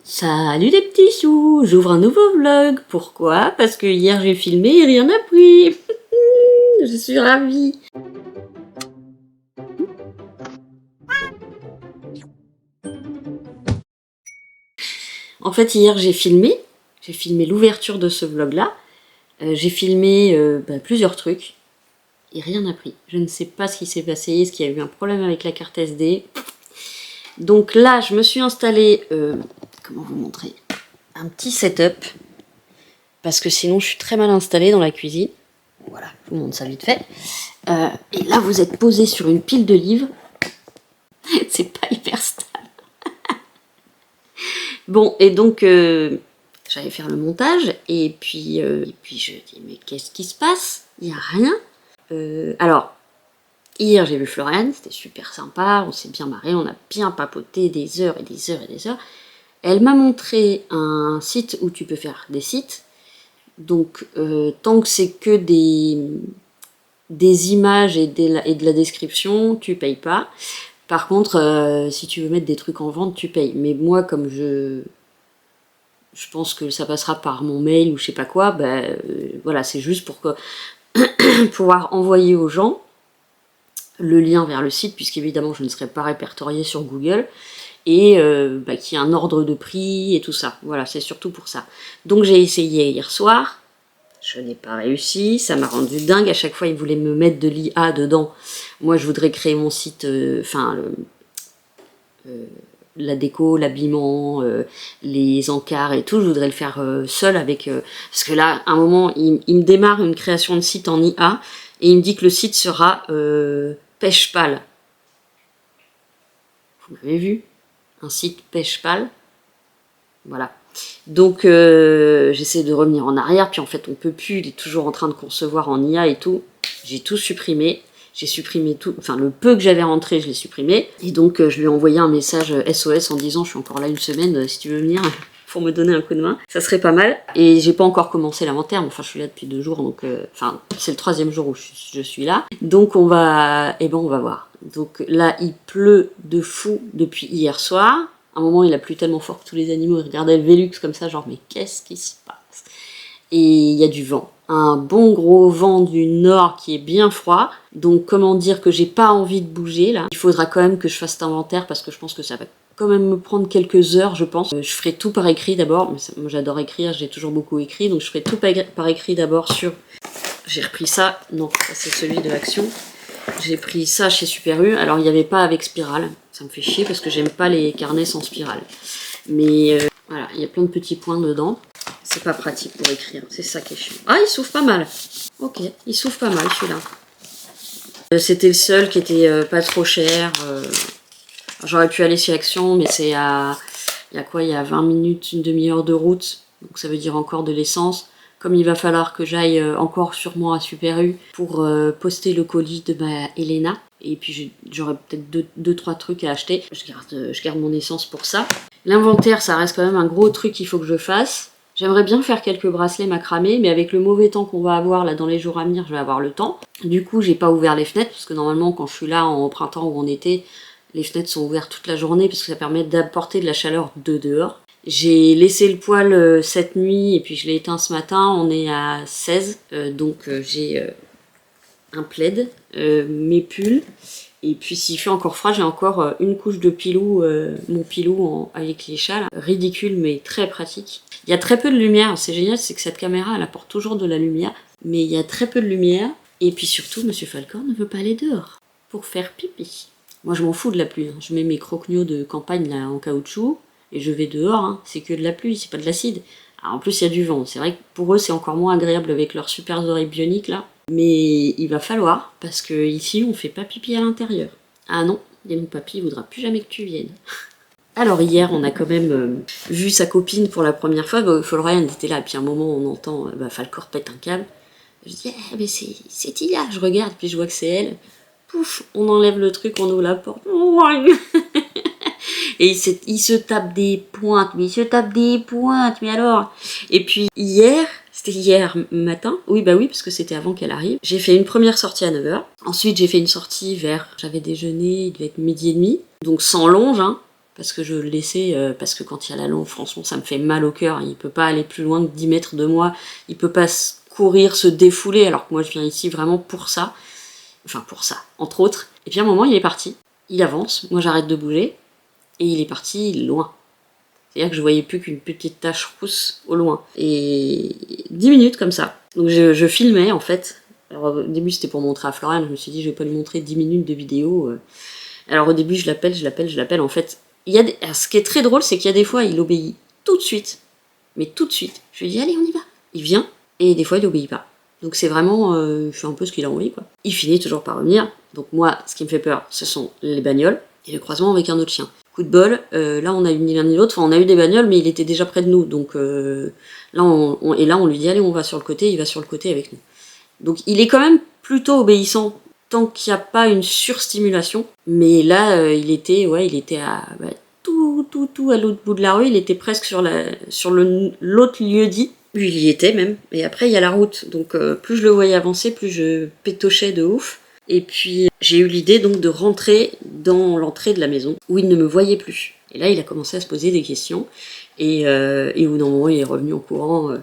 Salut les petits choux, j'ouvre un nouveau vlog. Pourquoi? Parce que hier j'ai filmé et rien n'a pris. Je suis ravie. En fait hier j'ai filmé l'ouverture de ce vlog là. J'ai filmé plusieurs trucs et rien n'a pris. Je ne sais pas ce qui s'est passé, est-ce qu'il y a eu un problème avec la carte SD. Donc là je me suis installée, comment vous montrer, un petit setup. Parce que sinon je suis très mal installée dans la cuisine. Voilà, je vous montre ça vite fait. Et là vous êtes posé sur une pile de livres. C'est pas hyper stable. Bon, et donc j'allais faire le montage et puis je dis mais qu'est-ce qui se passe? Il n'y a rien. Alors, hier j'ai vu Floriane, c'était super sympa, on s'est bien marré, on a bien papoté des heures et des heures et des heures. Elle m'a montré un site où tu peux faire des sites. Donc tant que c'est que des images et de la description, tu payes pas. Par contre, si tu veux mettre des trucs en vente, tu payes. Mais moi, comme je pense que ça passera par mon mail ou je sais pas quoi, voilà, c'est juste pour pouvoir envoyer aux gens le lien vers le site, puisqu'évidemment je ne serai pas répertoriée sur Google, et qu'il y ait un ordre de prix et tout ça. Voilà, c'est surtout pour ça. Donc j'ai essayé hier soir. Je n'ai pas réussi, ça m'a rendu dingue. À chaque fois, ils voulaient me mettre de l'IA dedans. Moi, je voudrais créer mon site, la déco, l'habillement, les encarts et tout. Je voudrais le faire seul avec... parce que là, à un moment, il me démarre une création de site en IA et il me dit que le site sera pêche-pâle. Vous l'avez vu? Un site pêche-pâle. Voilà. Donc j'essaie de revenir en arrière, puis en fait on peut plus, il est toujours en train de concevoir en IA et tout. J'ai tout supprimé, j'ai supprimé tout, enfin le peu que j'avais rentré je l'ai supprimé. Et donc je lui ai envoyé un message SOS en disant je suis encore là une semaine, si tu veux venir pour me donner un coup de main, ça serait pas mal. Et j'ai pas encore commencé l'inventaire, mais enfin je suis là depuis 2 jours, donc c'est le 3e jour où je suis là. Donc on va voir. Donc là il pleut de fou depuis hier soir. À un moment, il a plu tellement fort que tous les animaux ils regardaient le Velux comme ça, genre mais qu'est-ce qui se passe? Et il y a du vent, un bon gros vent du nord qui est bien froid. Donc comment dire que j'ai pas envie de bouger là. Il faudra quand même que je fasse cet inventaire parce que je pense que ça va quand même me prendre quelques heures, je pense. Je ferai tout par écrit d'abord. Moi j'adore écrire, j'ai toujours beaucoup écrit, donc je ferai tout par écrit d'abord sur... J'ai repris ça, non, ça c'est celui de Action. J'ai pris ça chez Super U, alors il n'y avait pas avec spirale, ça me fait chier parce que j'aime pas les carnets sans spirale. Mais voilà, il y a plein de petits points dedans, c'est pas pratique pour écrire, c'est ça qui est chiant. Ah, il s'ouvre pas mal, ok, il s'ouvre pas mal celui-là. C'était le seul qui était pas trop cher, j'aurais pu aller chez Action, mais c'est à... Il y a quoi, il y a 20 minutes, une demi-heure de route, donc ça veut dire encore de l'essence. Comme il va falloir que j'aille encore sûrement à Super U pour poster le colis de ma Elena. Et puis j'aurai peut-être 2-3 trucs à acheter. Je garde mon essence pour ça. L'inventaire, ça reste quand même un gros truc qu'il faut que je fasse. J'aimerais bien faire quelques bracelets macramés, mais avec le mauvais temps qu'on va avoir là dans les jours à venir, je vais avoir le temps. Du coup, j'ai pas ouvert les fenêtres, parce que normalement, quand je suis là en printemps ou en été, les fenêtres sont ouvertes toute la journée, parce que ça permet d'apporter de la chaleur de dehors. J'ai laissé le poêle cette nuit et puis je l'ai éteint ce matin, on est à 16, donc j'ai un plaid, mes pulls, et puis s'il fait encore froid, j'ai encore une couche de pilou, mon pilou avec les chats, là. Ridicule mais très pratique. Il y a très peu de lumière, c'est génial, c'est que cette caméra elle apporte toujours de la lumière, mais il y a très peu de lumière, et puis surtout Monsieur Falcon ne veut pas aller dehors pour faire pipi. Moi je m'en fous de la pluie, hein. Je mets mes croquignots de campagne là en caoutchouc, et je vais dehors, hein. C'est que de la pluie, c'est pas de l'acide. En plus, il y a du vent. C'est vrai que pour eux, c'est encore moins agréable avec leurs super oreilles bioniques, là. Mais il va falloir, parce que ici, on fait pas pipi à l'intérieur. Ah non, mon papy, il voudra plus jamais que tu viennes. Alors hier, on a quand même vu sa copine pour la première fois. Florian était là, puis à un moment, on entend Falcor pète un câble. Je dis, mais c'est Tia. Je regarde, puis je vois que c'est elle. Pouf, on enlève le truc, on ouvre la porte. Et il se tape des pointes, mais alors. Et puis hier, c'était hier matin, oui parce que c'était avant qu'elle arrive, j'ai fait une première sortie à 9h, ensuite j'ai fait une sortie j'avais déjeuné, il devait être 12h30, donc sans longe, hein. parce que je le laissais, parce que quand il y a la longue, franchement, ça me fait mal au cœur. Il peut pas aller plus loin que 10 mètres de moi, il peut pas courir, se défouler, alors que moi je viens ici vraiment pour ça. Enfin pour ça, entre autres. Et puis à un moment, il est parti, il avance, moi j'arrête de bouger, et il est parti loin. C'est-à-dire que je voyais plus qu'une petite tache rousse au loin. Et 10 minutes comme ça. Donc je filmais en fait. Alors au début c'était pour montrer à Florian, je me suis dit je vais pas lui montrer 10 minutes de vidéo. Alors au début je l'appelle, en fait. Alors, ce qui est très drôle, c'est qu'il y a des fois il obéit tout de suite. Mais tout de suite. Je lui dis allez on y va. Il vient, et des fois il obéit pas. Donc c'est vraiment, je fais un peu ce qu'il a envie quoi. Il finit toujours par revenir. Donc moi, ce qui me fait peur, ce sont les bagnoles et le croisement avec un autre chien. Coup de bol, là on a eu ni l'un ni l'autre, enfin on a eu des bagnoles mais il était déjà près de nous, donc là on lui dit allez on va sur le côté, il va sur le côté avec nous. Donc il est quand même plutôt obéissant tant qu'il n'y a pas une surstimulation, mais là il était à tout à l'autre bout de la rue, il était presque sur l'autre lieu dit, lui il y était même, et après il y a la route, donc plus je le voyais avancer, plus je pétochais de ouf. Et puis j'ai eu l'idée donc de rentrer dans l'entrée de la maison où il ne me voyait plus. Et là il a commencé à se poser des questions et au bout d'un moment il est revenu en courant.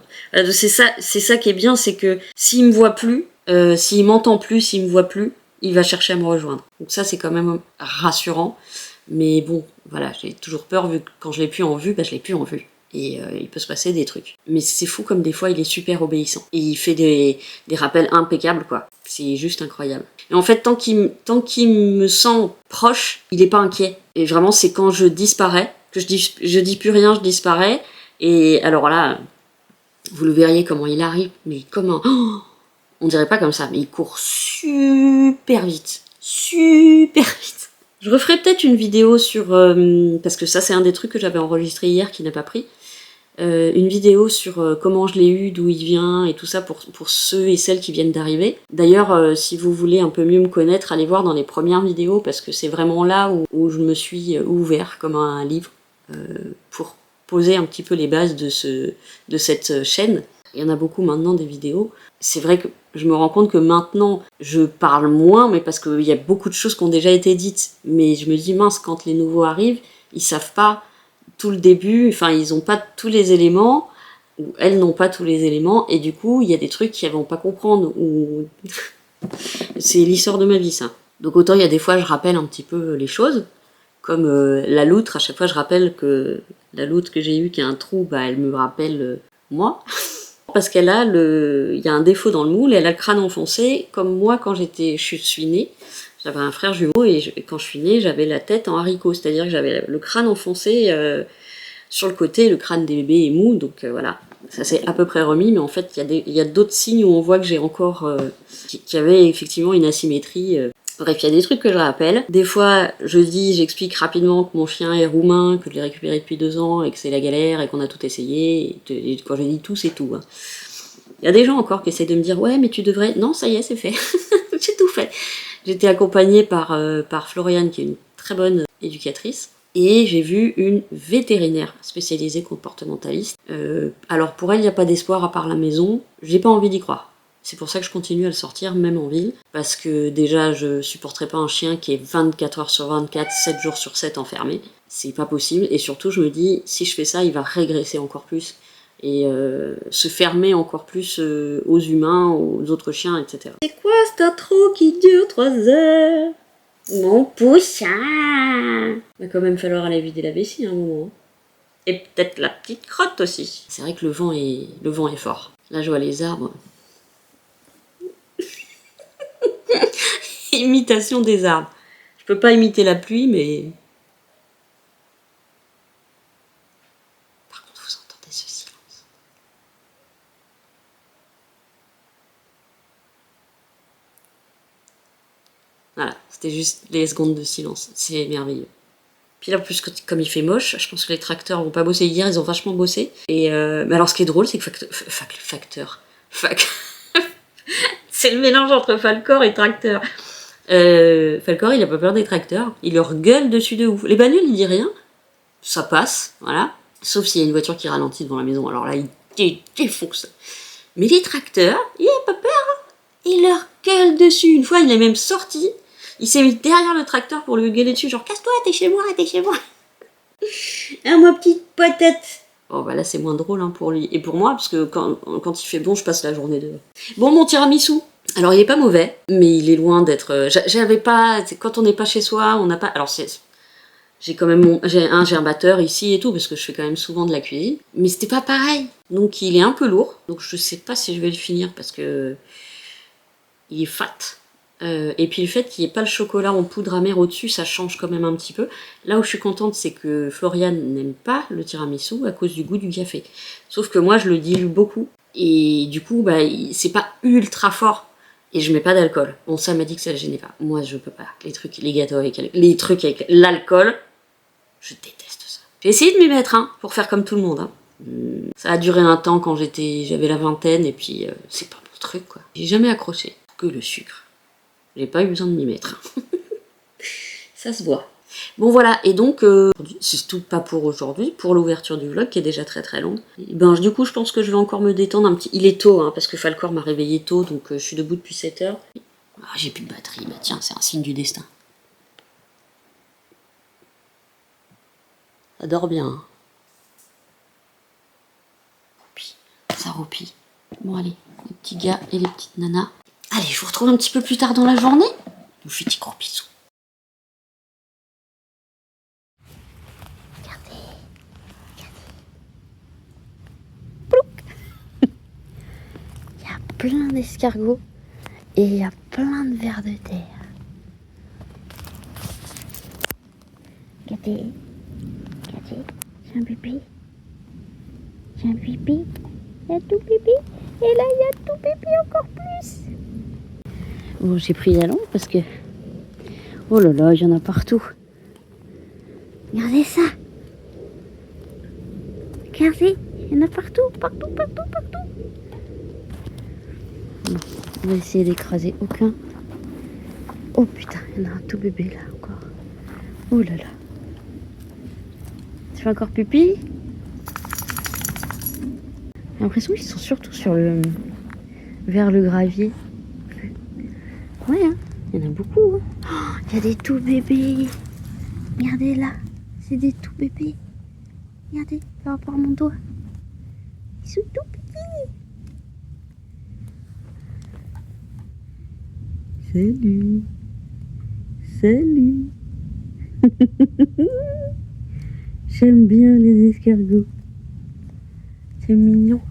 C'est ça qui est bien, c'est que s'il me voit plus, s'il m'entend plus, s'il me voit plus, il va chercher à me rejoindre. Donc ça c'est quand même rassurant. Mais bon, voilà, j'ai toujours peur vu que quand je l'ai plus en vue, je l'ai plus en vue. Et il peut se passer des trucs. Mais c'est fou comme des fois il est super obéissant. Et il fait des rappels impeccables quoi. C'est juste incroyable. Et en fait, tant qu'il me sent proche, il est pas inquiet. Et vraiment, c'est quand je disparais, que je dis plus rien, je disparais. Et alors là, vous le verriez comment il arrive, mais comment... Oh, on dirait pas comme ça, mais il court super vite. Super vite. Je referai peut-être une vidéo sur... parce que ça, c'est un des trucs que j'avais enregistré hier qui n'a pas pris. Une vidéo sur comment je l'ai eu, d'où il vient et tout ça pour ceux et celles qui viennent d'arriver. D'ailleurs, si vous voulez un peu mieux me connaître, allez voir dans les premières vidéos parce que c'est vraiment là où je me suis ouvert comme un livre pour poser un petit peu les bases de cette chaîne. Il y en a beaucoup maintenant des vidéos. C'est vrai que je me rends compte que maintenant je parle moins, mais parce qu'il y a beaucoup de choses qui ont déjà été dites. Mais je me dis mince, quand les nouveaux arrivent, ils savent pas tout le début, enfin ils n'ont pas tous les éléments, ou elles n'ont pas tous les éléments, et du coup il y a des trucs qu'elles vont pas comprendre, ou c'est l'histoire de ma vie ça. Donc autant il y a des fois je rappelle un petit peu les choses, comme la loutre, à chaque fois je rappelle que la loutre que j'ai eue qui a un trou, elle me rappelle moi, parce qu'elle a il y a un défaut dans le moule, elle a le crâne enfoncé, comme moi quand je suis née. J'avais un frère jumeau et quand je suis née, j'avais la tête en haricot, c'est-à-dire que j'avais le crâne enfoncé sur le côté, le crâne des bébés est mou, donc voilà, ça s'est à peu près remis, mais en fait, il y a d'autres signes où on voit que j'ai encore, qu'il y avait effectivement une asymétrie. Bref, il y a des trucs que je rappelle. Des fois, j'explique rapidement que mon chien est roumain, que je l'ai récupéré depuis 2 ans et que c'est la galère et qu'on a tout essayé. Et quand je dis tout, c'est tout. Hein. Il y a des gens encore qui essaient de me dire « Ouais, mais tu devrais... » Non, ça y est, c'est fait. J'ai tout fait. J'étais accompagnée par Floriane, qui est une très bonne éducatrice, et j'ai vu une vétérinaire spécialisée comportementaliste. Alors pour elle, il n'y a pas d'espoir à part la maison. J'ai pas envie d'y croire. C'est pour ça que je continue à le sortir, même en ville, parce que déjà, je supporterai pas un chien qui est 24 heures sur 24, 7 jours sur 7 enfermé. C'est pas possible, et surtout, je me dis, si je fais ça, il va régresser encore plus, et se fermer encore plus aux humains, aux autres chiens, etc. C'est quoi cette intro qui dure 3 heures? Mon poussin! Il va quand même falloir aller vider la vessie à un moment. Et peut-être la petite crotte aussi. C'est vrai que le vent est fort. Là, je vois les arbres. Imitation des arbres. Je peux pas imiter la pluie, mais... Par contre, vous entendez ce silence. Voilà, c'était juste les secondes de silence. C'est merveilleux. Puis là, en plus, comme il fait moche, je pense que les tracteurs vont pas bosser. Hier, ils ont vachement bossé. Et mais alors, ce qui est drôle, c'est que c'est le mélange entre Falcor et tracteur. Falcor, il a pas peur des tracteurs. Il leur gueule dessus de ouf. Les bagnoles, il dit rien. Ça passe, voilà. Sauf s'il y a une voiture qui ralentit devant la maison. Alors là, il défonce. Mais les tracteurs, il a pas peur. Hein. Il leur gueule dessus. Une fois, il est même sorti. Il s'est mis derrière le tracteur pour lui gueuler dessus, genre « Casse-toi, t'es chez moi, t'es chez moi !» Ah, ma petite patate. Bon, bah là, c'est moins drôle hein, pour lui et pour moi, parce que quand il fait bon, je passe la journée dehors. Bon, mon tiramisu. Alors, il est pas mauvais, mais il est loin d'être... J'avais pas... Quand on n'est pas chez soi, on n'a pas... Alors, j'ai quand même j'ai un batteur ici et tout, parce que je fais quand même souvent de la cuisine. Mais c'était pas pareil. Donc, il est un peu lourd. Donc, je sais pas si je vais le finir, parce que... Il est fat. Et puis le fait qu'il n'y ait pas le chocolat en poudre amère au-dessus, ça change quand même un petit peu. Là où je suis contente, c'est que Florian n'aime pas le tiramisu à cause du goût du café. Sauf que moi, je le dilue beaucoup. Et du coup, bah, c'est pas ultra fort. Et je mets pas d'alcool. Bon, ça m'a dit que ça le gênait pas. Moi, je peux pas. Les gâteaux avec... Les trucs avec l'alcool, je déteste ça. J'ai essayé de m'y mettre, hein, pour faire comme tout le monde. Hein. Ça a duré un temps quand j'avais la vingtaine, et puis c'est pas mon truc, quoi. J'ai jamais accroché. Que le sucre. J'ai pas eu besoin de m'y mettre. Ça se voit. Bon voilà, et donc, c'est tout pas pour aujourd'hui, pour l'ouverture du vlog qui est déjà très très longue. Et ben, du coup, je pense que je vais encore me détendre un petit... Il est tôt, hein, parce que Falcor m'a réveillé tôt, donc je suis debout depuis 7 heures. Ah, j'ai plus de batterie, bah tiens, c'est un signe du destin. Ça dort bien. Hein. Ça roupille. Bon allez, les petits gars et les petites nanas. Allez, je vous retrouve un petit peu plus tard dans la journée. Je vous fais des gros bisous. Regardez. Il y a plein d'escargots et il y a plein de vers de terre. Regardez. Regardez. J'ai un bébé. J'ai un bébé. Il y a tout bébé. Et là, il y a tout bébé encore plus. Bon, j'ai pris la lampe parce que... Oh là là, il y en a partout. Regardez ça. Regardez, il y en a partout, partout, partout, partout. Bon, on va essayer d'écraser aucun. Oh putain, il y en a un tout bébé là encore. Oh là là. Tu fais encore pipi? J'ai l'impression qu'ils sont surtout vers le gravier. Ouais, hein, il y en a beaucoup. Hein. Oh, il y a des tout bébés. Regardez là, c'est des tout bébés. Regardez, par rapport à mon doigt. Ils sont tout petits. Salut. Salut. J'aime bien les escargots. C'est mignon.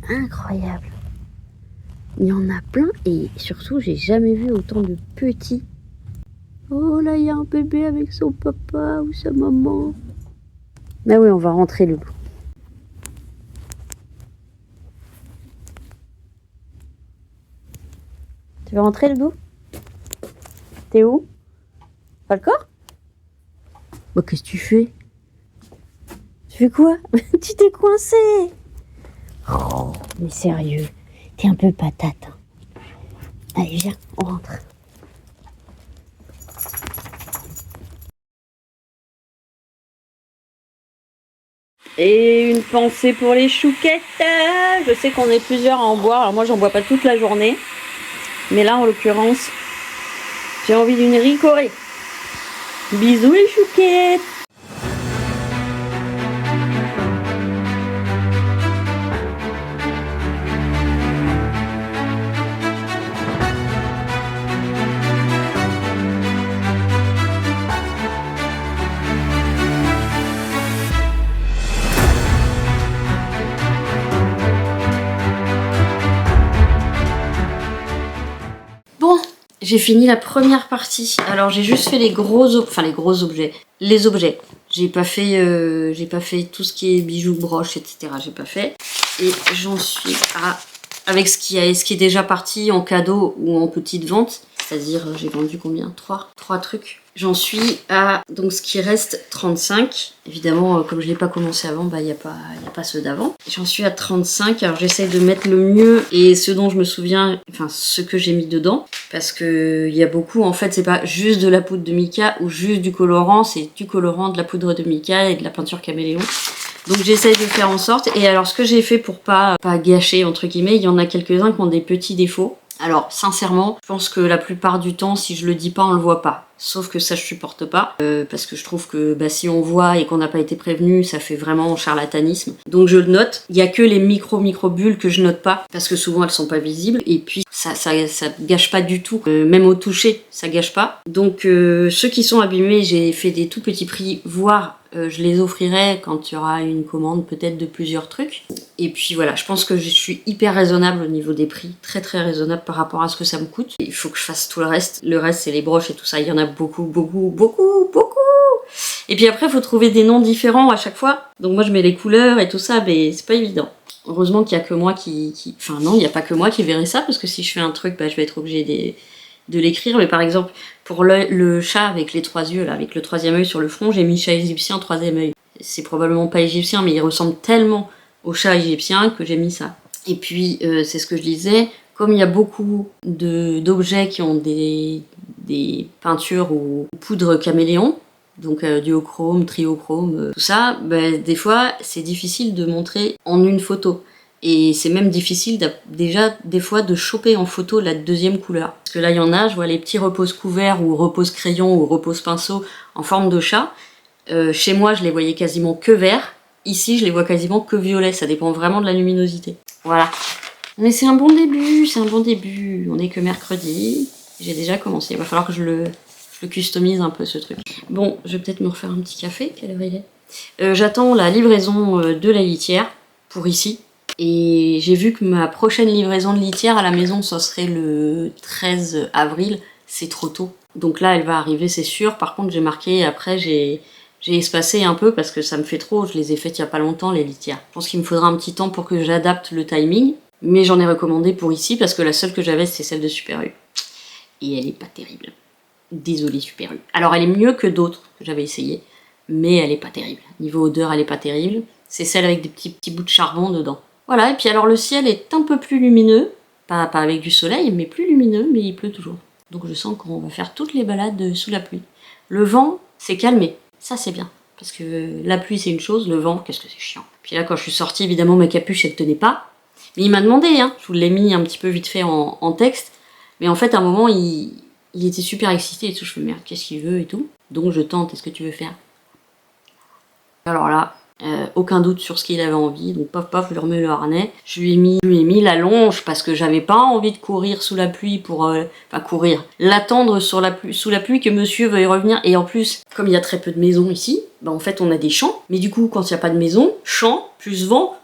Incroyable. Il y en a plein et surtout j'ai jamais vu autant de petits. Oh là, il y a un bébé avec son papa ou sa maman. Mais oui, on va rentrer le loup. Tu veux rentrer le loup? T'es où? Pas le corps? Bah, qu'est-ce que tu fais? Tu fais quoi? Tu t'es coincé. Oh, mais sérieux, t'es un peu patate. Hein. Allez, viens, on rentre. Et une pensée pour les chouquettes. Je sais qu'on est plusieurs à en boire. Alors moi, j'en bois pas toute la journée. Mais là, en l'occurrence, j'ai envie d'une ricorée. Bisous les chouquettes. Bon, j'ai fini la première partie. Alors j'ai juste fait les gros objets. Les objets. J'ai pas fait tout ce qui est bijoux, broches, etc. J'ai pas fait. Et j'en suis à... Avec ce qui est déjà parti en cadeau ou en petite vente. C'est-à-dire, j'ai vendu combien? 3 trucs. J'en suis à, donc ce qui reste, 35. Évidemment, comme je l'ai pas commencé avant, bah, y a pas ceux d'avant. J'en suis à 35, alors j'essaye de mettre le mieux et ce dont je me souviens, enfin ce que j'ai mis dedans. Parce que il y a beaucoup, en fait, c'est pas juste de la poudre de mica ou juste du colorant, c'est du colorant, de la poudre de mica et de la peinture caméléon. Donc j'essaye de faire en sorte. Et alors ce que j'ai fait pour pas gâcher entre guillemets, il y en a quelques-uns qui ont des petits défauts. Alors sincèrement, je pense que la plupart du temps, si je le dis pas, on le voit pas. Sauf que ça je supporte pas, parce que je trouve que si on voit et qu'on n'a pas été prévenu, ça fait vraiment charlatanisme. Donc je le note. Il y a que les micro bulles que je note pas, parce que souvent elles sont pas visibles. Et puis ça gâche pas du tout, même au toucher, ça gâche pas. Donc ceux qui sont abîmés, j'ai fait des tout petits prix, voire je les offrirai quand il y aura une commande peut-être de plusieurs trucs. Et puis voilà, je pense que je suis hyper raisonnable au niveau des prix, très très raisonnable par rapport à ce que ça me coûte. Il faut que je fasse tout le reste. Le reste c'est les broches et tout ça, il y en a beaucoup. Et puis après il faut trouver des noms différents à chaque fois. Donc moi je mets les couleurs et tout ça, mais c'est pas évident. Heureusement qu'il y a que moi Enfin non, il n'y a pas que moi qui verrai ça, parce que si je fais un truc, je vais être obligée de l'écrire. Mais par exemple, pour le chat avec les 3 yeux, là, avec le 3e œil sur le front, j'ai mis chat égyptien 3e œil. C'est probablement pas égyptien, mais il ressemble tellement au chat égyptien que j'ai mis ça. Et puis, c'est ce que je disais, comme il y a beaucoup d'objets qui ont des peintures ou poudres caméléon, donc duochrome, triochrome, tout ça, des fois, c'est difficile de montrer en une photo. Et c'est même difficile déjà des fois de choper en photo la 2e couleur. Parce que là il y en a, je vois les petits repose couverts ou repose crayon ou repose pinceau en forme de chat. Chez moi je les voyais quasiment que vert. Ici je les vois quasiment que violet, ça dépend vraiment de la luminosité. Voilà. Mais c'est un bon début, c'est un bon début. On est que mercredi, j'ai déjà commencé. Il va falloir que je le customise un peu ce truc. Bon, je vais peut-être me refaire un petit café, quelle heure il est. J'attends la livraison de la litière pour ici. Et j'ai vu que ma prochaine livraison de litière à la maison, ça serait le 13 avril. C'est trop tôt. Donc là, elle va arriver, c'est sûr. Par contre, j'ai marqué, après, j'ai espacé un peu parce que ça me fait trop. Je les ai faites il y a pas longtemps, les litières. Je pense qu'il me faudra un petit temps pour que j'adapte le timing. Mais j'en ai recommandé pour ici parce que la seule que j'avais, c'est celle de Super U. Et elle est pas terrible. Désolée, Super U. Alors, elle est mieux que d'autres que j'avais essayé. Mais elle est pas terrible. Niveau odeur, elle est pas terrible. C'est celle avec des petits bouts de charbon dedans. Voilà, et puis alors le ciel est un peu plus lumineux, pas avec du soleil, mais plus lumineux, mais il pleut toujours. Donc je sens qu'on va faire toutes les balades sous la pluie. Le vent s'est calmé, ça c'est bien, parce que la pluie c'est une chose, le vent, qu'est-ce que c'est chiant. Puis là quand je suis sortie, évidemment ma capuche elle tenait pas, mais il m'a demandé, je vous l'ai mis un petit peu vite fait en texte, mais en fait à un moment il était super excité et tout, je fais merde, qu'est-ce qu'il veut et tout. Donc je tente, est-ce que tu veux faire? Alors là, aucun doute sur ce qu'il avait envie, donc paf, je lui remets le harnais. Je lui ai mis la longe parce que j'avais pas envie de courir sous la pluie pour... courir, l'attendre sous la pluie que monsieur veuille revenir. Et en plus, comme il y a très peu de maisons ici, en fait on a des champs, mais du coup quand il n'y a pas de maison, champ plus vent...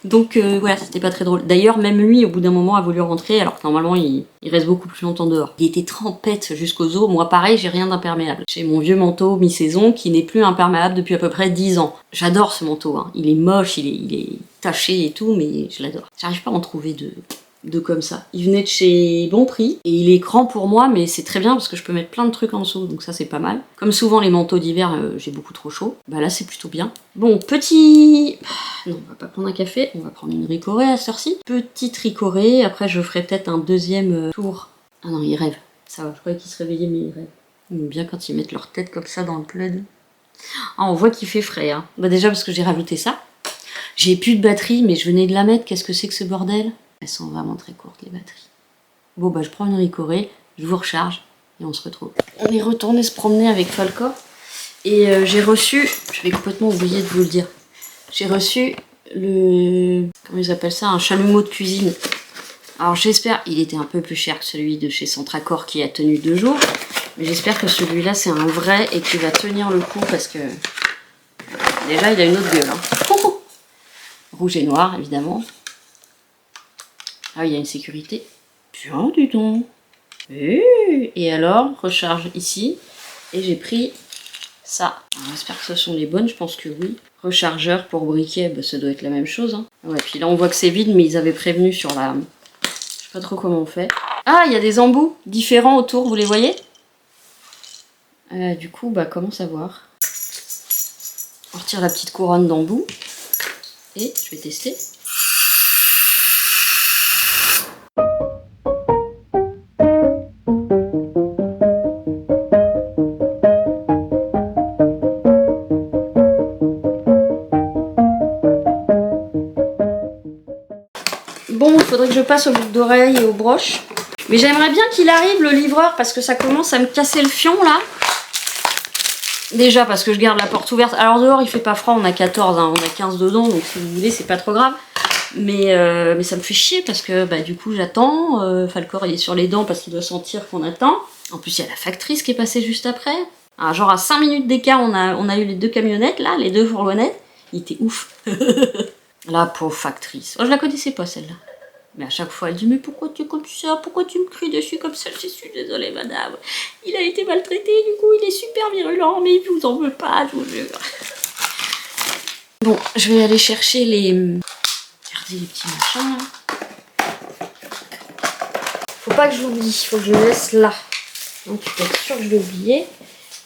Donc voilà, c'était pas très drôle. D'ailleurs, même lui, au bout d'un moment, a voulu rentrer, alors que normalement, il reste beaucoup plus longtemps dehors. Il était trempette jusqu'aux os. Moi, pareil, j'ai rien d'imperméable. J'ai mon vieux manteau mi-saison qui n'est plus imperméable depuis à peu près 10 ans. J'adore ce manteau, Il est moche, il est taché et tout, mais je l'adore. J'arrive pas à en trouver de comme ça. Il venait de chez Bon Prix, et il est grand pour moi, mais c'est très bien parce que je peux mettre plein de trucs en dessous, donc ça c'est pas mal. Comme souvent les manteaux d'hiver, j'ai beaucoup trop chaud. Là c'est plutôt bien. Bon, petit... Non, on va pas prendre un café, on va prendre une ricorée à cette heure-ci. Petite ricorée, après je ferai peut-être un deuxième tour. Ah non, il rêve. Ça va, je croyais qu'il se réveillait, mais il rêve. Ils aiment bien quand ils mettent leur tête comme ça dans le plaid. Ah, on voit qu'il fait frais, déjà parce que j'ai rajouté ça. J'ai plus de batterie, mais je venais de la mettre, qu'est-ce que c'est que ce bordel? Elles sont vraiment très courtes les batteries. Bon je prends une ricorée, je vous recharge et on se retrouve. On est retourné se promener avec Falco et j'ai reçu, je vais complètement oublier de vous le dire, j'ai reçu comment ils appellent ça, un chalumeau de cuisine. Alors j'espère, il était un peu plus cher que celui de chez Centracor qui a tenu 2 jours, mais j'espère que celui-là c'est un vrai et qu'il va tenir le coup parce que déjà il a une autre gueule. Rouge et noir évidemment. Ah, il y a une sécurité. Tiens, dis donc. Et alors, recharge ici. Et j'ai pris ça. J'espère que ce sont les bonnes, je pense que oui. Rechargeur pour briquet, ça doit être la même chose. Ouais, puis là on voit que c'est vide, mais ils avaient prévenu sur la... Je sais pas trop comment on fait. Ah, il y a des embouts différents autour, vous les voyez? Du coup, comment savoir? On retire la petite couronne d'embout. Et je vais tester. faudrait que je passe aux boucles d'oreilles et aux broches. Mais j'aimerais bien qu'il arrive le livreur parce que ça commence à me casser le fion là. Déjà parce que je garde la porte ouverte. Alors dehors il fait pas froid, on a 14, hein, on a 15 dedans, donc si vous voulez c'est pas trop grave. Mais ça me fait chier parce que bah, du coup j'attends. Falcor il est sur les dents parce qu'il doit sentir qu'on attend. En plus il y a la factrice qui est passée juste après. Alors, genre à 5 minutes d'écart on a eu les 2 camionnettes là, les 2 fourgonnettes. Il était ouf. La pauvre factrice. Oh, je la connaissais pas celle-là. Mais à chaque fois, elle dit « Mais pourquoi tu es comme ça? Pourquoi tu me cries dessus comme ça? Je suis désolée, madame. Il a été maltraité, du coup, il est super virulent, mais il vous en veut pas, je vous jure. » Bon, je vais aller chercher les... Regardez les petits machins, là. Faut pas que j'oublie, faut que je le laisse là. Donc, tu peux être sûr que je vais oublier.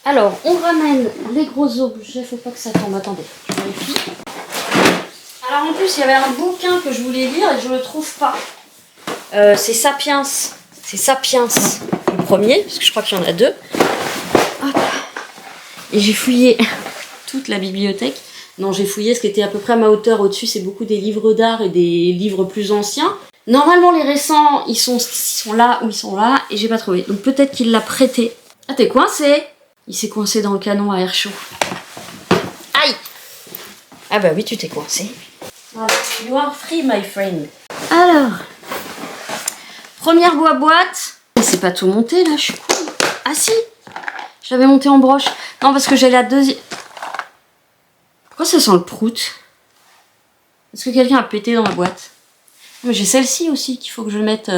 Alors, on ramène les gros objets. Faut pas que ça tombe. Attendez, je vérifie. Alors en plus, il y avait un bouquin que je voulais lire et je le trouve pas. C'est Sapiens. C'est Sapiens, le premier, parce que je crois qu'il y en a 2. Hop. Et j'ai fouillé toute la bibliothèque. Non, j'ai fouillé ce qui était à peu près à ma hauteur. Au-dessus, c'est beaucoup des livres d'art et des livres plus anciens. Normalement, les récents, ils sont là ou ils sont là et j'ai pas trouvé. Donc peut-être qu'il l'a prêté. Ah, t'es coincé? Il s'est coincé dans le canon à air chaud. Aïe! Ah bah oui, tu t'es coincé. Voilà, you are free, my friend. Alors, première boîte. C'est pas tout monté là, je suis con. Ah si, je l'avais monté en broche. Non, parce que j'ai la deuxième. Pourquoi ça sent le prout? Est-ce que quelqu'un a pété dans la boîte? J'ai celle-ci aussi qu'il faut que je mette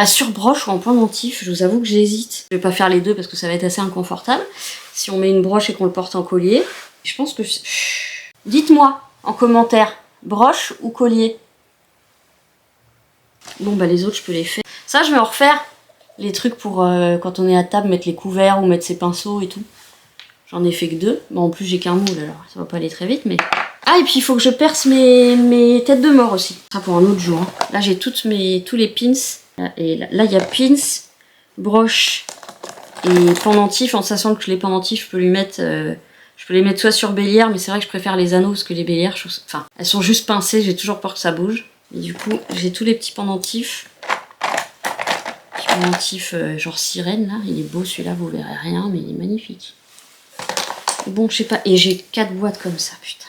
sur broche ou en pendentif. Je vous avoue que j'hésite. Je vais pas faire les deux parce que ça va être assez inconfortable. Si on met une broche et qu'on le porte en collier. Je pense que... Dites-moi en commentaire. Broche ou collier? Bon bah les autres je peux les faire. Ça je vais en refaire. Les trucs pour quand on est à table, mettre les couverts ou mettre ses pinceaux et tout. J'en ai fait que 2. Bon en plus j'ai qu'un moule alors ça va pas aller très vite mais... Ah et puis il faut que je perce mes têtes de mort aussi. Ça sera pour un autre jour. Hein. Là j'ai tous les pins. Et là il y a pins, broche et pendentif. En sachant que les pendentifs je peux lui mettre... Je peux les mettre soit sur bélière, mais c'est vrai que je préfère les anneaux parce que les bélières, enfin, elles sont juste pincées, j'ai toujours peur que ça bouge. Et du coup, j'ai tous les petits pendentifs. Petit pendentif genre sirène, là. Il est beau celui-là, vous verrez rien, mais il est magnifique. Bon, je sais pas. Et j'ai 4 boîtes comme ça, putain.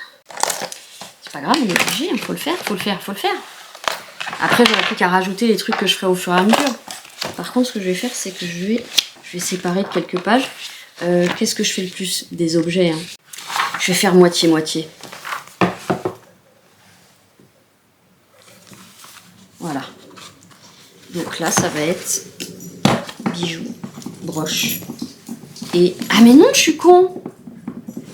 C'est pas grave, on est obligé, faut le faire, faut le faire, faut le faire. Après, j'aurais plus qu'à rajouter les trucs que je ferai au fur et à mesure. Par contre, ce que je vais faire, c'est que je vais séparer de quelques pages. Qu'est-ce que je fais le plus? Des objets. Hein. Je vais faire moitié-moitié. Voilà. Donc là, ça va être bijoux, broche. Et... Ah mais non, je suis con!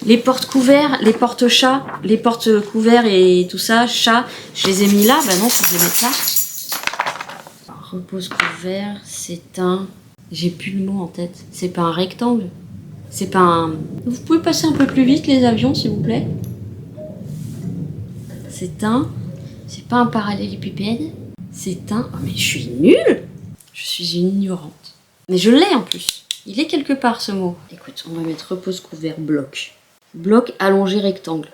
Les porte-couverts, les porte-chats, les porte-couverts et tout ça, chat, je les ai mis là. Bah non, faut que je les mette là. Repose-couvert, c'est un... J'ai plus le mot en tête. C'est pas un rectangle. C'est pas un... Vous pouvez passer un peu plus vite les avions s'il vous plaît. C'est un... C'est pas un parallélépipède. C'est un... Oh mais je suis nulle. Je suis une ignorante. Mais je l'ai en plus. Il est quelque part ce mot. Écoute, on va mettre repose couvert bloc. Bloc allongé rectangle.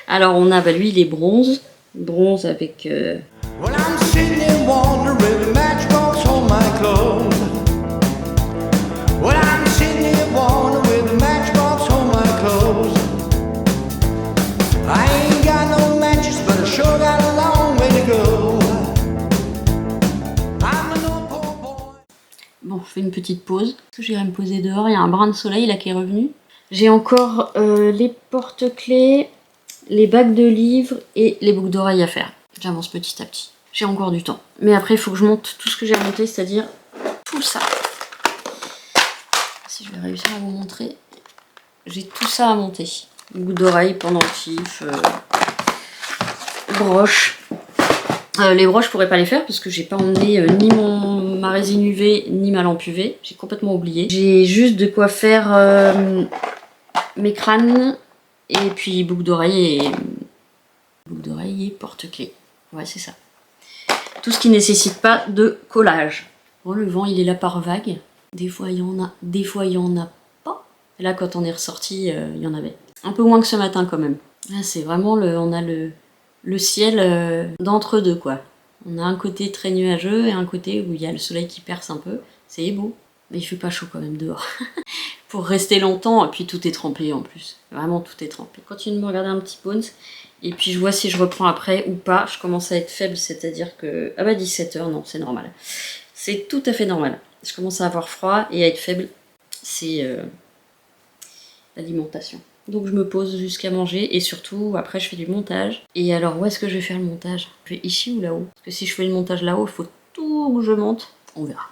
Alors on a, bah lui il est bronze. Bronze avec... Well, I'm sitting in wonder with a matchbox on my clothes. Well, I'm sitting here wonder with a matchbox on my clothes. I ain't got no matches, but I sure got a long way to go. I'm an old poor boy. Bon, je fais une petite pause. J'irai me poser dehors. Il y a un brin de soleil là qui est revenu. J'ai encore les porte-clés, les bacs de livres et les boucles d'oreilles à faire. J'avance petit à petit. J'ai encore du temps. Mais après, il faut que je monte tout ce que j'ai monté, c'est-à-dire tout ça. Si je vais réussir à vous montrer, j'ai tout ça à monter. Boucles d'oreilles, pendentifs, broches. Les broches, je pourrais pas les faire parce que j'ai pas emmené ni ma résine UV ni ma lampe UV. J'ai complètement oublié. J'ai juste de quoi faire mes crânes et puis boucles d'oreilles et porte-clés. Ouais, c'est ça. Tout ce qui nécessite pas de collage. Bon, le vent, il est là par vague. Des fois, il y en a. Des fois, il y en a pas. Et là, quand on est ressorti, il y en avait. Un peu moins que ce matin, quand même. Là, c'est vraiment on a le ciel d'entre-deux, quoi. On a un côté très nuageux et un côté où il y a le soleil qui perce un peu. C'est beau, mais il fait pas chaud quand même dehors. Pour rester longtemps, et puis tout est trempé en plus. Vraiment tout est trempé. Je continue de me regarder un petit Bones, et puis je vois si je reprends après ou pas. Je commence à être faible, c'est-à-dire que... Ah bah 17h, non, c'est normal. C'est tout à fait normal. Je commence à avoir froid et à être faible. C'est l'alimentation. Donc je me pose jusqu'à manger et surtout après je fais du montage. Et alors où est-ce que je vais faire le montage? Je vais ici ou là-haut? Parce que si je fais le montage là-haut, il faut tout où je monte. On verra.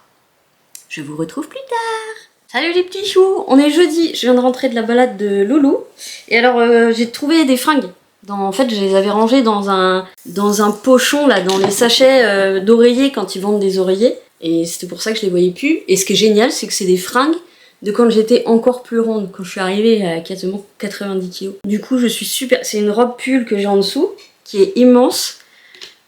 Je vous retrouve plus tard. Salut les petits choux, on est jeudi. Je viens de rentrer de la balade de Loulou. Et alors j'ai trouvé des fringues. En fait je les avais rangées dans un pochon là, dans les sachets d'oreillers quand ils vendent des oreillers. Et c'était pour ça que je les voyais plus. Et ce qui est génial, c'est que c'est des fringues de quand j'étais encore plus ronde, quand je suis arrivée à quasiment 90 kg. Du coup, je suis super... C'est une robe pull que j'ai en dessous, qui est immense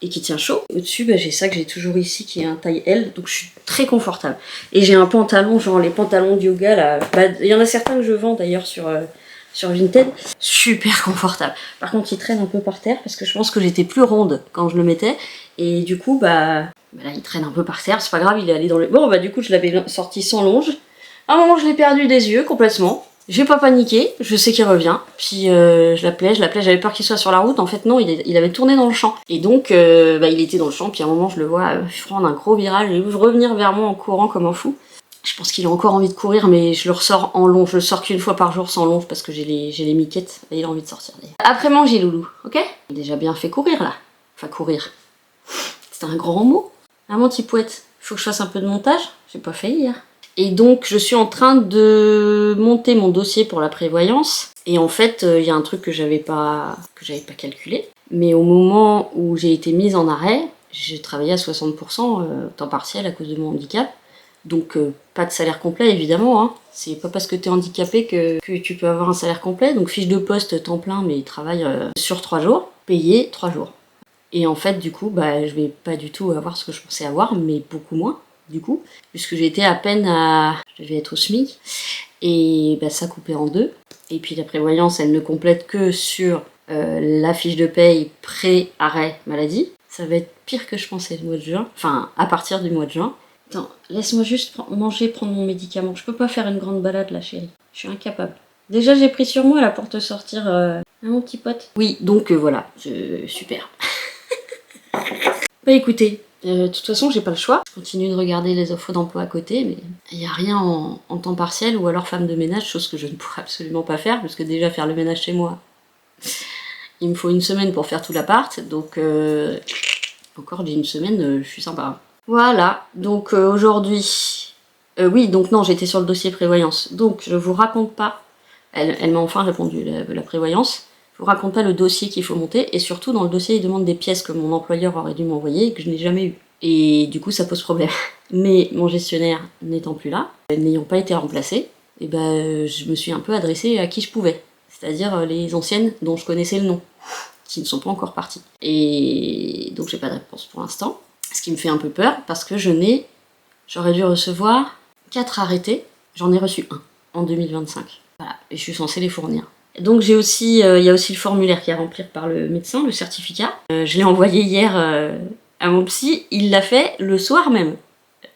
et qui tient chaud. Au-dessus, bah, j'ai ça que j'ai toujours ici, qui est un taille L, donc je suis très confortable. Et j'ai un pantalon, genre les pantalons de yoga, là. Bah, il y en a certains que je vends d'ailleurs sur Vinted. Super confortable. Par contre, il traîne un peu par terre, parce que je pense que j'étais plus ronde quand je le mettais. Et du coup, bah là, il traîne un peu par terre, c'est pas grave, il est allé dans le... Bon, bah du coup, je l'avais sorti sans longe. À un moment, je l'ai perdu des yeux complètement. J'ai pas paniqué, je sais qu'il revient. Puis je l'appelais, j'avais peur qu'il soit sur la route. En fait, non, il avait tourné dans le champ. Et donc, bah, il était dans le champ, puis à un moment, je le vois prendre un gros virage et revenir vers moi en courant comme un fou. Je pense qu'il a encore envie de courir, mais je le ressors en longe. Je le sors qu'une fois par jour sans longe parce que j'ai les miquettes et il a envie de sortir. Après manger, Loulou, ok? Il a déjà bien fait courir là. Enfin, courir. C'est un grand mot. Ah, mon petit poète, faut que je fasse un peu de montage. J'ai pas fait hier. Et donc, je suis en train de monter mon dossier pour la prévoyance. Et en fait, il y a un truc que j'avais pas calculé. Mais au moment où j'ai été mise en arrêt, j'ai travaillé à 60% temps partiel à cause de mon handicap. Donc, pas de salaire complet, évidemment. Hein. C'est pas parce que t'es handicapé que tu peux avoir un salaire complet. Donc, fiche de poste temps plein, mais travail sur 3 jours, payé 3 jours. Et en fait, du coup, bah, je vais pas du tout avoir ce que je pensais avoir, mais beaucoup moins, du coup, puisque j'étais à peine à... Je devais être au SMIC, et bah, ça coupait en deux. Et puis la prévoyance, elle ne complète que sur la fiche de paye pré-arrêt maladie. Ça va être pire que je pensais le mois de juin, enfin, à partir du mois de juin. Attends, laisse-moi juste manger, prendre mon médicament. Je peux pas faire une grande balade, là, chérie. Je suis incapable. Déjà, j'ai pris sur moi, là, pour te sortir... mon petit pote. Oui, donc voilà, super. Bah écoutez, de toute façon j'ai pas le choix. Je continue de regarder les offres d'emploi à côté, mais il n'y a rien en temps partiel ou alors femme de ménage, chose que je ne pourrais absolument pas faire, parce que déjà faire le ménage chez moi, il me faut une semaine pour faire tout l'appart, donc encore j'ai une semaine, je suis sympa. Voilà, donc aujourd'hui, oui, donc non, j'étais sur le dossier prévoyance, donc je vous raconte pas, elle m'a enfin répondu, la prévoyance. Je vous raconte pas le dossier qu'il faut monter, et surtout dans le dossier il demande des pièces que mon employeur aurait dû m'envoyer et que je n'ai jamais eu. Et du coup ça pose problème. Mais mon gestionnaire n'étant plus là, n'ayant pas été remplacé, et ben je me suis un peu adressée à qui je pouvais. C'est-à-dire les anciennes dont je connaissais le nom, qui ne sont pas encore parties. Et donc j'ai pas de réponse pour l'instant. Ce qui me fait un peu peur parce que j'aurais dû recevoir 4 arrêtés, j'en ai reçu 1 en 2025. Voilà, et je suis censée les fournir. Donc j'ai aussi, il y a aussi le formulaire qui est à remplir par le médecin, le certificat. Je l'ai envoyé hier à mon psy, il l'a fait le soir même,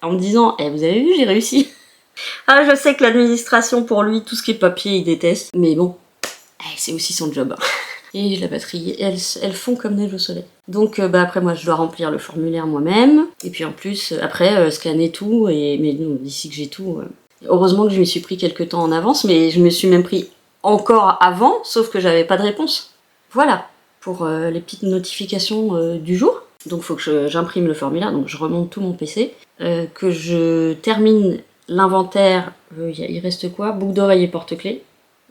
en me disant « vous avez vu, j'ai réussi !» Ah, je sais que l'administration, pour lui, tout ce qui est papier, il déteste. Mais bon, c'est aussi son job. Et la batterie, elles font comme neige au soleil. Donc après moi, je dois remplir le formulaire moi-même. Et puis en plus, après, scanner tout. Mais non, d'ici que j'ai tout... Heureusement que je m'y suis pris quelques temps en avance, mais je me suis même pris encore avant, sauf que j'avais pas de réponse. Voilà, pour les petites notifications du jour. Donc il faut que j'imprime le formulaire, donc je remonte tout mon PC, que je termine l'inventaire, il reste quoi? Boucle d'oreille et porte-clés,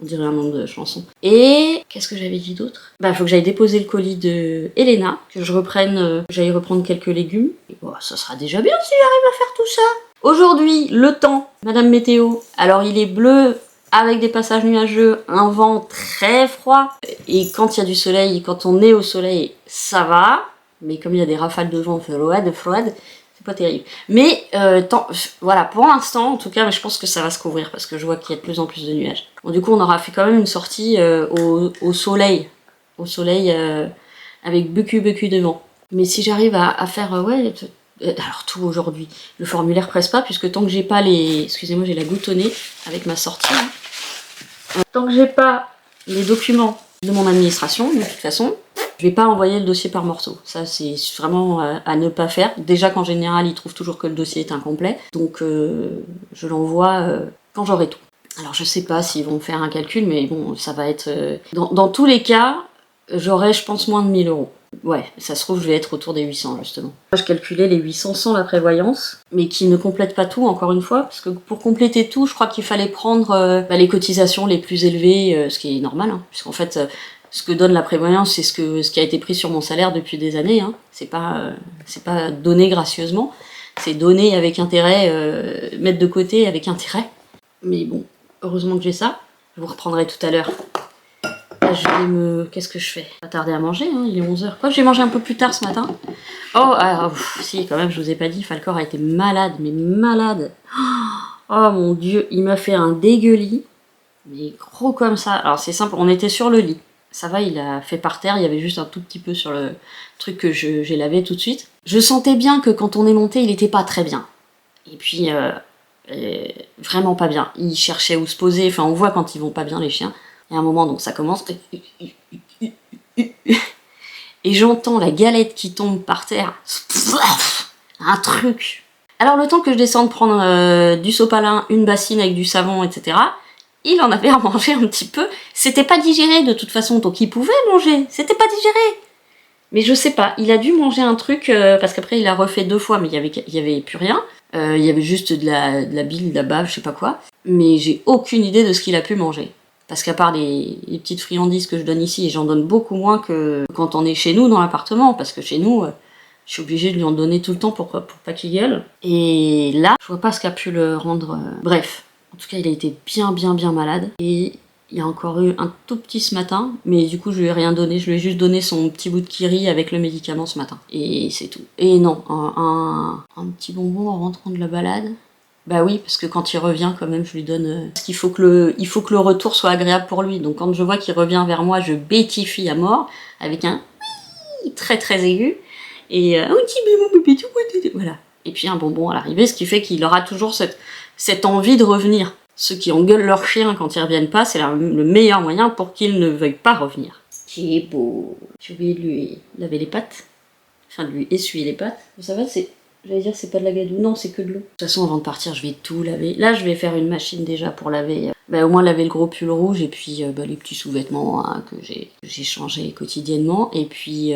on dirait un nom de chanson. Et qu'est-ce que j'avais dit d'autre? Bah faut que j'aille déposer le colis de Elena, que j'aille reprendre quelques légumes. Et bon, ça sera déjà bien si j'arrive à faire tout ça. Aujourd'hui, le temps, Madame Météo, alors il est bleu avec des passages nuageux, un vent très froid, et quand il y a du soleil, quand on est au soleil, ça va, mais comme il y a des rafales de vent froides, c'est pas terrible. Mais voilà, pour l'instant, en tout cas, je pense que ça va se couvrir, parce que je vois qu'il y a de plus en plus de nuages. Bon, du coup, on aura fait quand même une sortie au soleil, avec beaucoup de vent. Mais si j'arrive à faire, ouais, alors tout aujourd'hui, le formulaire presse pas, puisque tant que j'ai pas les... Excusez-moi, j'ai la goutte au nez avec ma sortie. Hein. Tant que j'ai pas les documents de mon administration, de toute façon, je vais pas envoyer le dossier par morceau. Ça, c'est vraiment à ne pas faire. Déjà qu'en général, ils trouvent toujours que le dossier est incomplet. Donc, je l'envoie quand j'aurai tout. Alors, je sais pas s'ils vont faire un calcul, mais bon, ça va être... Dans tous les cas, j'aurai, je pense, moins de 1000 €. Ouais, ça se trouve, je vais être autour des 800, justement. Je calculais les 800 sans la prévoyance, mais qui ne complète pas tout, encore une fois, parce que pour compléter tout, je crois qu'il fallait prendre les cotisations les plus élevées, ce qui est normal, hein, puisqu'en fait, ce que donne la prévoyance, c'est ce qui a été pris sur mon salaire depuis des années, hein. C'est pas donné gracieusement, c'est donné avec intérêt, mettre de côté avec intérêt. Mais bon, heureusement que j'ai ça. Je vous reprendrai tout à l'heure. Je vais me... Qu'est-ce que je fais? Pas tarder à manger, hein, il est 11 h. Quoi, j'ai mangé un peu plus tard ce matin. Oh, si, quand même, je vous ai pas dit, Falcor a été malade, mais malade. Oh mon Dieu, il m'a fait un dégueulis. Mais gros comme ça. Alors c'est simple, on était sur le lit. Ça va, il a fait par terre, il y avait juste un tout petit peu sur le truc que j'ai lavé tout de suite. Je sentais bien que quand on est monté, il était pas très bien. Et puis, vraiment pas bien. Il cherchait où se poser, enfin on voit quand ils vont pas bien les chiens. Il y a un moment, donc ça commence. Et j'entends la galette qui tombe par terre. Un truc. Alors le temps que je descende prendre du sopalin, une bassine avec du savon, etc., il en avait à manger un petit peu. C'était pas digéré de toute façon, donc il pouvait manger. C'était pas digéré. Mais je sais pas, il a dû manger un truc, parce qu'après il a refait 2 fois, mais il y avait plus rien. Il y avait juste de la bile, de la bave, je sais pas quoi. Mais j'ai aucune idée de ce qu'il a pu manger. Parce qu'à part les petites friandises que je donne ici, et j'en donne beaucoup moins que quand on est chez nous dans l'appartement, parce que chez nous, je suis obligée de lui en donner tout le temps pour pas qu'il gueule. Et là, je vois pas ce qu'a pu le rendre... Bref, en tout cas, il a été bien malade. Et il y a encore eu un tout petit ce matin, mais du coup, je lui ai rien donné. Je lui ai juste donné son petit bout de kiri avec le médicament ce matin. Et c'est tout. Et non, un petit bonbon en rentrant de la balade. Bah oui, parce que quand il revient, quand même, je lui donne... Parce qu'il faut que le retour soit agréable pour lui. Donc quand je vois qu'il revient vers moi, je bétifie à mort, avec un très aigu. Et un petit bébé, voilà. Et puis un bonbon à l'arrivée, ce qui fait qu'il aura toujours cette envie de revenir. Ceux qui engueulent leur chien quand ils reviennent pas, c'est le meilleur moyen pour qu'ils ne veuillent pas revenir. Qui est beau. J'ai oublié de lui laver les pattes. Enfin, de lui essuyer les pattes. Ça va, j'allais dire c'est pas de la gadoue, non c'est que de l'eau. De toute façon avant de partir je vais tout laver. Là je vais faire une machine déjà pour laver, au moins laver le gros pull rouge et puis les petits sous-vêtements hein, que j'ai changés quotidiennement. Et puis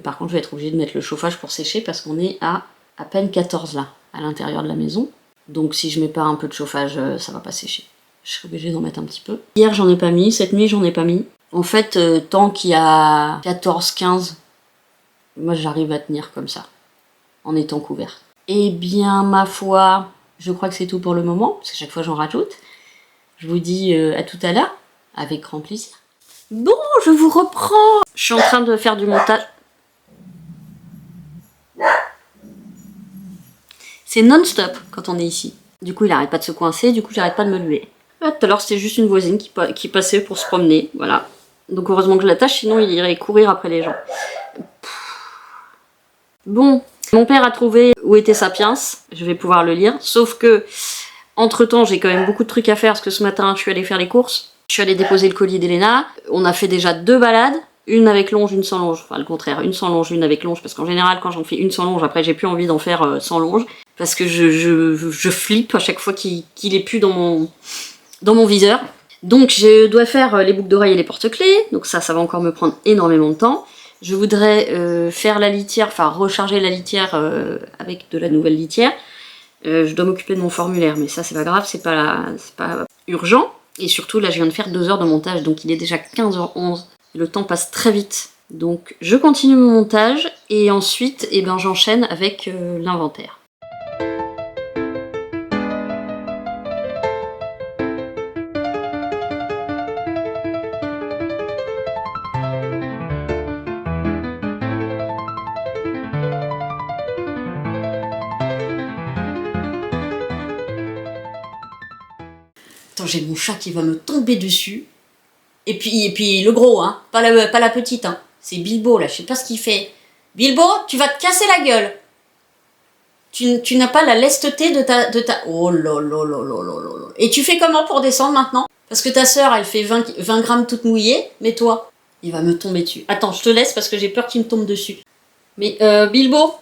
par contre je vais être obligée de mettre le chauffage pour sécher parce qu'on est à peine 14 là, à l'intérieur de la maison. Donc si je mets pas un peu de chauffage ça va pas sécher. Je serai obligée d'en mettre un petit peu. Hier j'en ai pas mis, cette nuit j'en ai pas mis. En fait tant qu'il y a 14-15, moi j'arrive à tenir comme ça. En étant couverte. Eh bien, ma foi, je crois que c'est tout pour le moment, parce que chaque fois j'en rajoute. Je vous dis à tout à l'heure, avec grand plaisir. Bon, je vous reprends. Je suis en train de faire du montage. C'est non-stop quand on est ici. Du coup, il arrête pas de se coincer, du coup, j'arrête pas de me lever. Tout à l'heure, c'était juste une voisine qui passait pour se promener, voilà. Donc heureusement que je l'attache, sinon il irait courir après les gens. Bon. Mon père a trouvé où était Sapiens, je vais pouvoir le lire, sauf que, entre temps, j'ai quand même beaucoup de trucs à faire, parce que ce matin, je suis allée faire les courses, je suis allée déposer le colis d'Elena, on a fait déjà 2 balades, une avec longe, une sans longe, enfin le contraire, une sans longe, une avec longe, parce qu'en général, quand j'en fais une sans longe, après j'ai plus envie d'en faire sans longe, parce que je flippe à chaque fois qu'il est plus dans mon viseur. Donc je dois faire les boucles d'oreilles et les porte-clés, donc ça va encore me prendre énormément de temps. Je voudrais faire la litière, enfin recharger la litière avec de la nouvelle litière. Je dois m'occuper de mon formulaire, mais ça c'est pas grave, c'est pas urgent. Et surtout là je viens de faire 2 heures de montage, donc il est déjà 15h11. Le temps passe très vite. Donc je continue mon montage et ensuite j'enchaîne avec l'inventaire. Attends, j'ai mon chat qui va me tomber dessus. Et puis le gros, hein, pas la petite, hein. C'est Bilbo, là, je sais pas ce qu'il fait. Bilbo, tu vas te casser la gueule. Tu n'as pas la lesteté de ta... Oh là là là là là là. Et tu fais comment pour descendre maintenant? Parce que ta sœur, elle fait 20 grammes toute mouillée, mais toi, il va me tomber dessus. Attends, je te laisse parce que j'ai peur qu'il me tombe dessus. Mais Bilbo,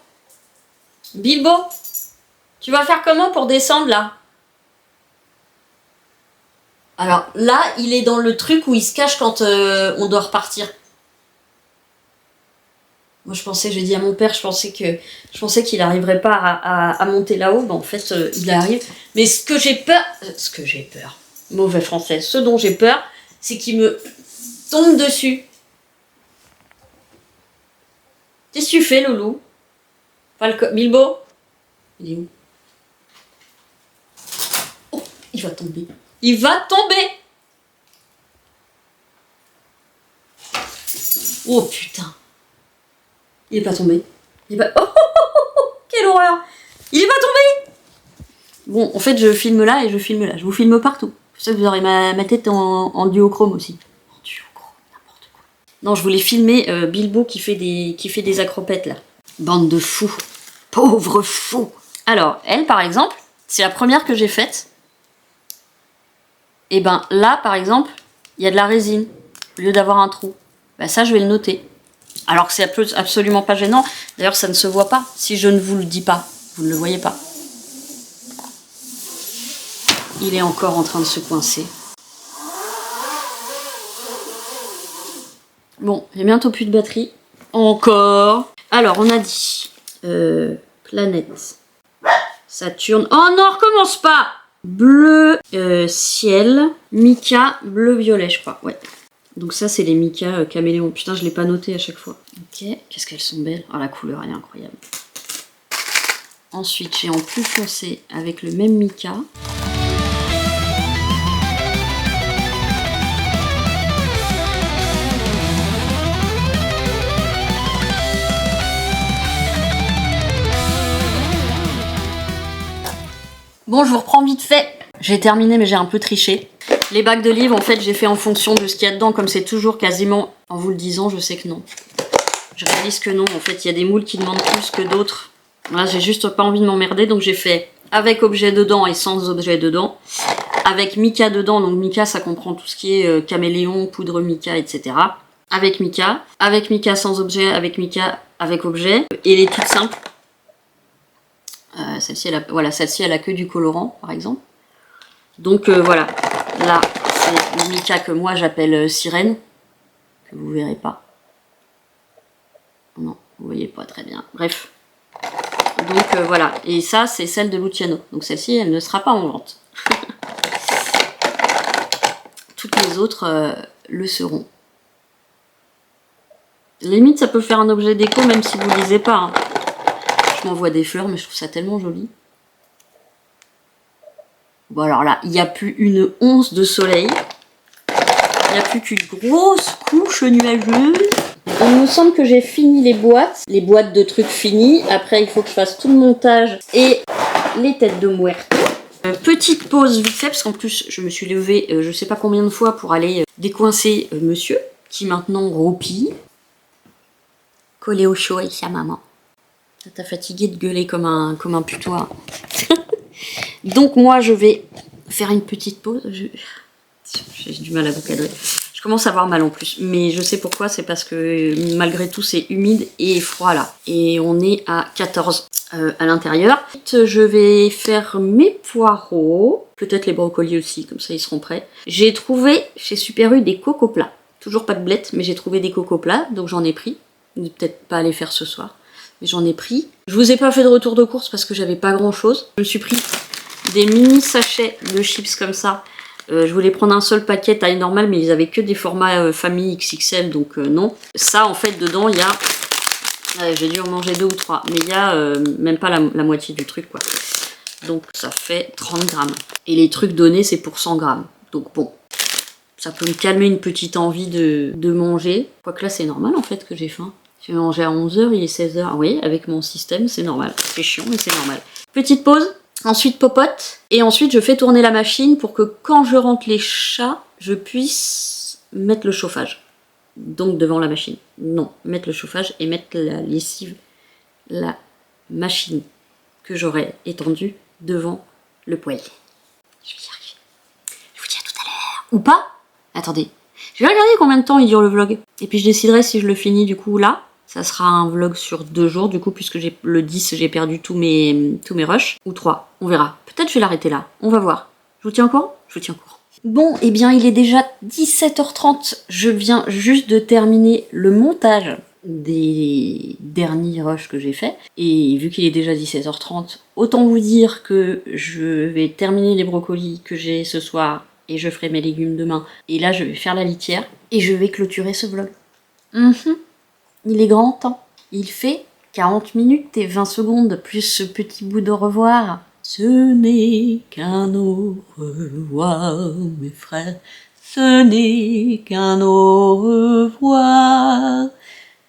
tu vas faire comment pour descendre là? Alors là, il est dans le truc où il se cache quand on doit repartir. Moi, j'ai dit à mon père, je pensais qu'il n'arriverait pas à monter là-haut. Ben, en fait, il arrive. Mais ce que j'ai peur, mauvais français, ce dont j'ai peur, c'est qu'il me tombe dessus. Qu'est-ce que tu fais, Loulou? Bilbo? Il est où? Oh, il va tomber. Il va tomber! Oh putain! Il est pas tombé. Il est pas... Oh, oh, oh, oh, quelle horreur! Il est pas tombé! Bon, en fait, je filme là et je filme là. Je vous filme partout. Je sais que vous aurez ma tête en duochrome aussi. En duochrome, n'importe quoi. Non, je voulais filmer Bilbo qui fait des acropettes là. Bande de fous. Pauvre fou! Alors, elle, par exemple, c'est la première que j'ai faite. Et ben là, par exemple, il y a de la résine, au lieu d'avoir un trou. Ben ça, je vais le noter. Alors que c'est absolument pas gênant. D'ailleurs, ça ne se voit pas. Si je ne vous le dis pas, vous ne le voyez pas. Il est encore en train de se coincer. Bon, j'ai bientôt plus de batterie. Encore. Alors, on a dit... planète. Saturne. Oh non, recommence pas! Bleu ciel, mica, bleu violet, je crois. Ouais. Donc ça, c'est les mica caméléons. Putain, je l'ai pas noté à chaque fois. Ok, qu'est-ce qu'elles sont belles. Oh, la couleur, elle est incroyable. Ensuite, j'ai en plus foncé avec le même mica. Bon, je vous reprends vite fait. J'ai terminé, mais j'ai un peu triché. Les bacs de livres, en fait, j'ai fait en fonction de ce qu'il y a dedans, comme c'est toujours quasiment... En vous le disant, je sais que non. Je réalise que non. En fait, il y a des moules qui demandent plus que d'autres. Là, j'ai juste pas envie de m'emmerder, donc j'ai fait avec objet dedans et sans objet dedans. Avec mica dedans, donc mica, ça comprend tout ce qui est caméléon, poudre mica, etc. Avec mica sans objet, avec mica, avec objet. Et les toutes simples. Celle-ci, elle a que du colorant, par exemple. Donc voilà, là, c'est le mica que moi j'appelle sirène, que vous verrez pas. Non, vous voyez pas très bien. Bref. Donc voilà, et ça, c'est celle de Luciano. Donc celle-ci, elle ne sera pas en vente. Toutes les autres le seront. Limite, ça peut faire un objet déco, même si vous ne lisez pas. Hein. Je m'envoie des fleurs, mais je trouve ça tellement joli. Bon, alors là, il n'y a plus une once de soleil. Il n'y a plus qu'une grosse couche nuageuse. Il me semble que j'ai fini les boîtes de trucs finis. Après, il faut que je fasse tout le montage et les têtes de muerto. Petite pause vite fait, parce qu'en plus, je me suis levée je ne sais pas combien de fois pour aller décoincer monsieur, qui maintenant roupille. Collé au chaud avec sa maman. T'as fatigué de gueuler comme un putois. Donc moi je vais faire une petite pause. J'ai du mal à vous cadrer. Je commence à avoir mal en plus. Mais je sais pourquoi, c'est parce que malgré tout c'est humide et froid là. Et on est à 14 à l'intérieur. Je vais faire mes poireaux. Peut-être les brocolis aussi, comme ça ils seront prêts. J'ai trouvé chez Super U des coco plats. Toujours pas de blettes, mais j'ai trouvé des coco plats. Donc j'en ai pris. Je vais peut-être pas les faire ce soir. Mais j'en ai pris. Je vous ai pas fait de retour de course parce que j'avais pas grand chose. Je me suis pris des mini sachets de chips comme ça. Je voulais prendre un seul paquet taille normale, mais ils avaient que des formats famille XXL, donc non. Ça, en fait, dedans, il y a... j'ai dû en manger 2 ou 3, mais il y a même pas la moitié du truc, quoi. Donc ça fait 30 grammes. Et les trucs donnés, c'est pour 100 grammes. Donc bon, ça peut me calmer une petite envie de manger. Quoique là, c'est normal, en fait, que j'ai faim. J'ai mangé à 11h, il est 16h. Oui, avec mon système, c'est normal. C'est chiant, mais c'est normal. Petite pause, ensuite popote. Et ensuite, je fais tourner la machine pour que quand je rentre les chats, je puisse mettre le chauffage. donc devant la machine. Non, mettre le chauffage et mettre la lessive, la machine que j'aurais étendue devant le poêle. Je vais y arriver. Je vous dis à tout à l'heure. Ou pas? Attendez. Je vais regarder combien de temps il dure le vlog. Et puis je déciderai si je le finis du coup là. Ça sera un vlog sur 2 jours du coup, puisque le 10 j'ai perdu tous mes rushs. Ou 3, on verra. Peut-être je vais l'arrêter là. On va voir. Je vous tiens au courant? Je vous tiens au courant. Bon, eh bien il est déjà 17h30. Je viens juste de terminer le montage des derniers rushs que j'ai fait. Et vu qu'il est déjà 17h30, autant vous dire que je vais terminer les brocolis que j'ai ce soir et je ferai mes légumes demain. Et là, je vais faire la litière et je vais clôturer ce vlog. Il est grand temps. Il fait 40 minutes et 20 secondes, plus ce petit bout de revoir. Ce n'est qu'un au revoir, mes frères. Ce n'est qu'un au revoir.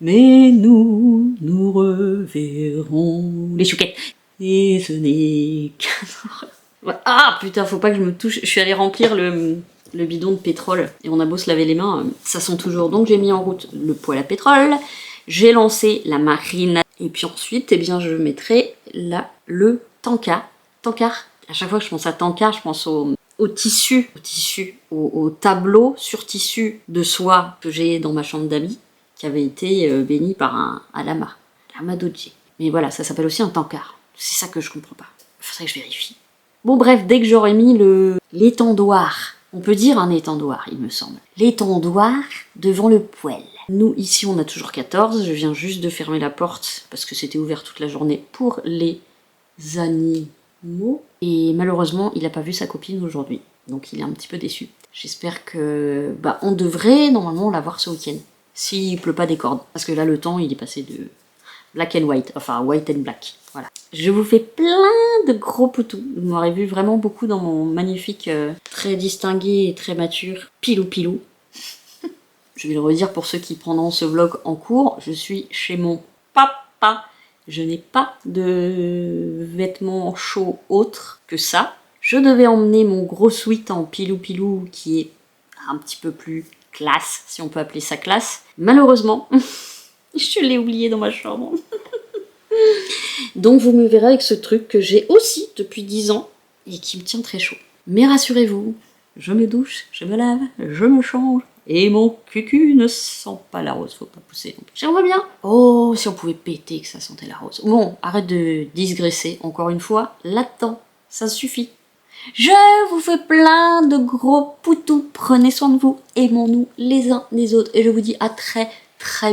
Mais nous reverrons les chouquettes. Et ce n'est qu'un au revoir. Ah putain, faut pas que je me touche. Je suis allée remplir le bidon de pétrole et on a beau se laver les mains, ça sent toujours. Donc j'ai mis en route le poêle à pétrole, j'ai lancé la marinade et puis ensuite, eh bien, je mettrai là le tankard. À chaque fois que je pense à tankard, je pense au tissu, au tableau sur tissu de soie que j'ai dans ma chambre d'amis, qui avait été béni par un lama doji. Mais voilà, ça s'appelle aussi un tankard. C'est ça que je comprends pas. Il faudrait que je vérifie. Bon bref, dès que j'aurai mis l'étendoir, on peut dire un étendoir, il me semble. L'étendoir devant le poêle. Nous, ici, on a toujours 14. Je viens juste de fermer la porte parce que c'était ouvert toute la journée pour les animaux. Et malheureusement, il n'a pas vu sa copine aujourd'hui. Donc il est un petit peu déçu. J'espère que... on devrait normalement l'avoir ce week-end. S'il pleut pas des cordes. Parce que là, le temps, il est passé de black and white. Enfin, white and black. Voilà. Je vous fais plein de gros poutous. Vous m'aurez vu vraiment beaucoup dans mon magnifique, très distingué et très mature pilou. Je vais le redire pour ceux qui prendront ce vlog en cours. Je suis chez mon papa. Je n'ai pas de vêtements chauds autres que ça. Je devais emmener mon gros sweat en pilou qui est un petit peu plus classe, si on peut appeler ça classe. Malheureusement, je l'ai oublié dans ma chambre. Donc vous me verrez avec ce truc que j'ai aussi depuis 10 ans et qui me tient très chaud. Mais rassurez-vous, je me douche, je me lave, je me change et mon cucu ne sent pas la rose, faut pas pousser. J'aimerais bien. Oh, si on pouvait péter que ça sentait la rose. Bon, arrête de digresser, encore une fois, là-dedans, ça suffit. Je vous fais plein de gros poutous, prenez soin de vous, aimons-nous les uns les autres et je vous dis à très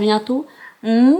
bientôt. Mouah